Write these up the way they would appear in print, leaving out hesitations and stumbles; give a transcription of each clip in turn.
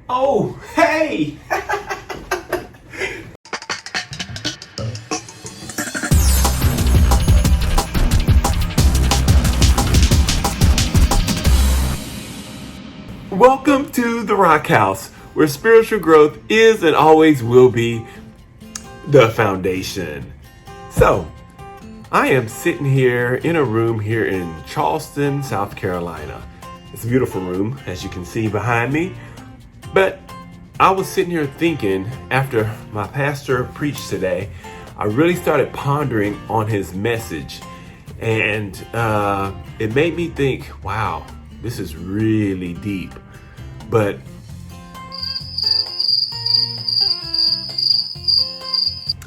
Oh, hey! Welcome to the Rock House, where spiritual growth is and always will be the foundation. So, I am sitting here in a room here in Charleston, South Carolina. It's a beautiful room, as you can see behind me. But I was sitting here thinking, after my pastor preached today, I really started pondering on his message. And it made me think, wow, this is really deep. But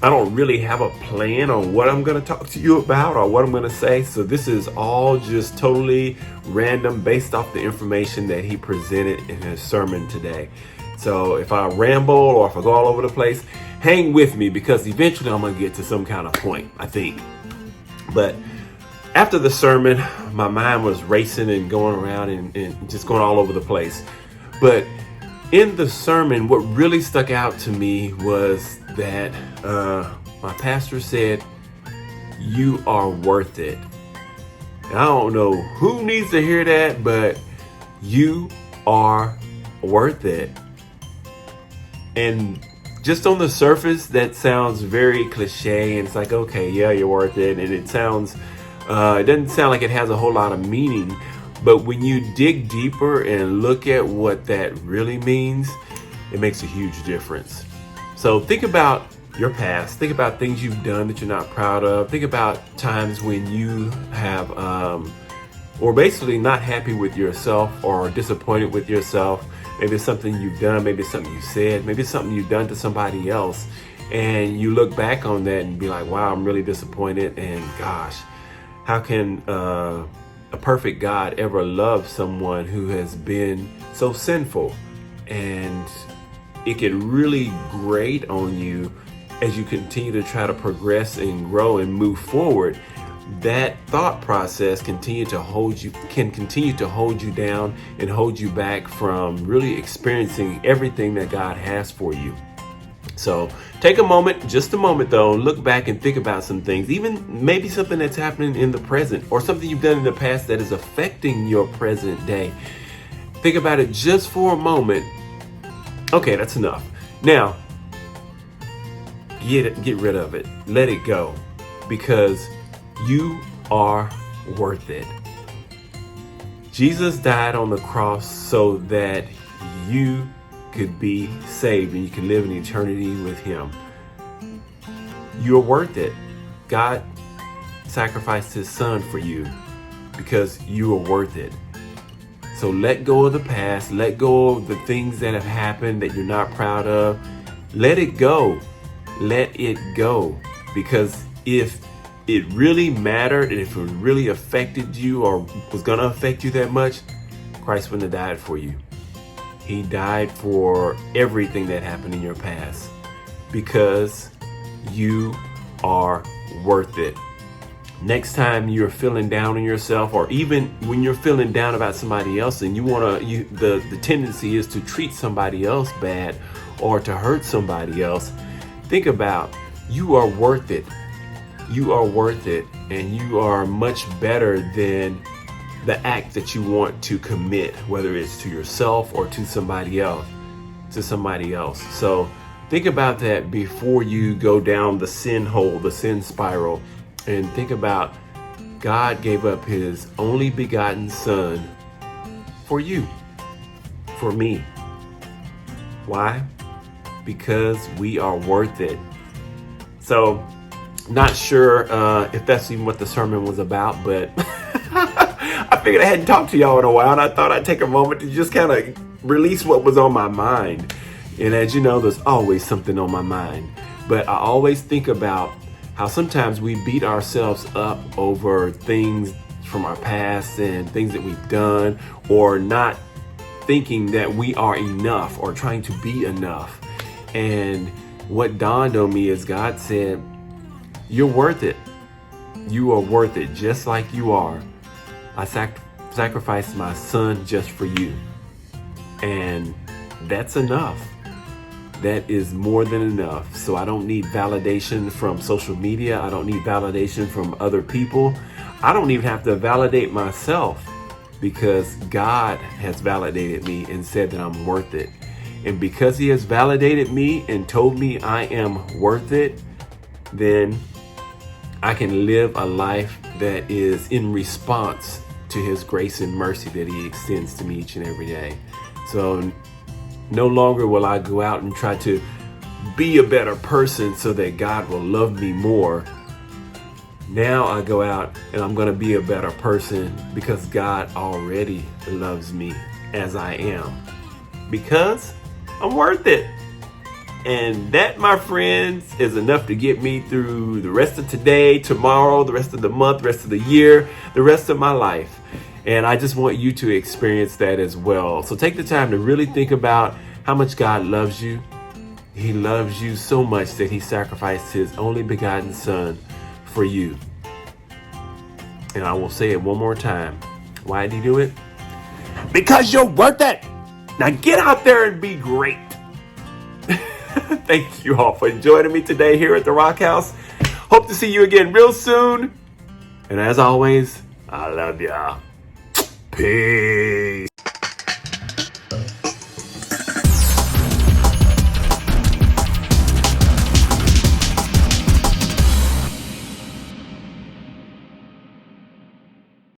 I don't really have a plan on what I'm going to talk to you about or what I'm going to say. So this is all just totally random based off the information that he presented in his sermon today. So if I ramble or if I go all over the place, hang with me because eventually I'm going to get to some kind of point, I think. But after the sermon, my mind was racing and going around and just going all over the place. But in the sermon, what really stuck out to me was that my pastor said, "You are worth it." And I don't know who needs to hear that, but you are worth it. And just on the surface, that sounds very cliche. And it's like, okay, yeah, you're worth it. And it doesn't sound like it has a whole lot of meaning. But when you dig deeper and look at what that really means, it makes a huge difference. So think about your past. Think about things you've done that you're not proud of. Think about times when you have, or basically not happy with yourself or disappointed with yourself. Maybe it's something you've done. Maybe it's something you said. Maybe it's something you've done to somebody else. And you look back on that and be like, wow, I'm really disappointed. And gosh, how can a perfect God ever love someone who has been so sinful? And it can really grate on you as you continue to try to progress and grow and move forward. That thought process can continue to hold you down and hold you back from really experiencing everything that God has for you. So take a moment, just a moment though, look back and think about some things, even maybe something that's happening in the present or something you've done in the past that is affecting your present day. Think about it just for a moment. Okay, that's enough. Now, get rid of it. Let it go, because you are worth it. Jesus died on the cross so that you could be saved and you can live in eternity with him. You're worth it. God sacrificed his son for you because you are worth it. So let go of the past. Let go of the things that have happened that you're not proud of. Let it go. Let it go. Because if it really mattered and if it really affected you or was going to affect you that much, Christ wouldn't have died for you. He died for everything that happened in your past because you are worth it. Next time you're feeling down on yourself, or even when you're feeling down about somebody else and the tendency is to treat somebody else bad or to hurt somebody else, think about, you are worth it. You are worth it, and you are much better than the act that you want to commit, whether it's to yourself or to somebody else. So think about that before you go down the sin hole, the sin spiral, and think about God gave up his only begotten son for you, for me. Why? Because we are worth it. So, not sure if that's even what the sermon was about, but I figured I hadn't talked to y'all in a while, and I thought I'd take a moment to just kind of release what was on my mind. And as you know, there's always something on my mind. But I always think about how sometimes we beat ourselves up over things from our past and things that we've done, or not thinking that we are enough or trying to be enough. And what dawned on me is God said, you're worth it. You are worth it just like you are. I sacrificed my son just for you. And that's enough. That is more than enough. So I don't need validation from social media. I don't need validation from other people. I don't even have to validate myself, because God has validated me and said that I'm worth it. And because he has validated me and told me I am worth it, then I can live a life that is in response to his grace and mercy that he extends to me each and every day. So no longer will I go out and try to be a better person so that God will love me more. Now I go out and I'm going to be a better person because God already loves me as I am, because I'm worth it. And that, my friends, is enough to get me through the rest of today, tomorrow, the rest of the month, the rest of the year, the rest of my life. And I just want you to experience that as well. So take the time to really think about how much God loves you. He loves you so much that he sacrificed his only begotten son for you. And I will say it one more time. Why did he do it? Because you're worth it. Now get out there and be great. Thank you all for joining me today here at the Rock House. Hope to see you again real soon. And as always, I love ya. Peace.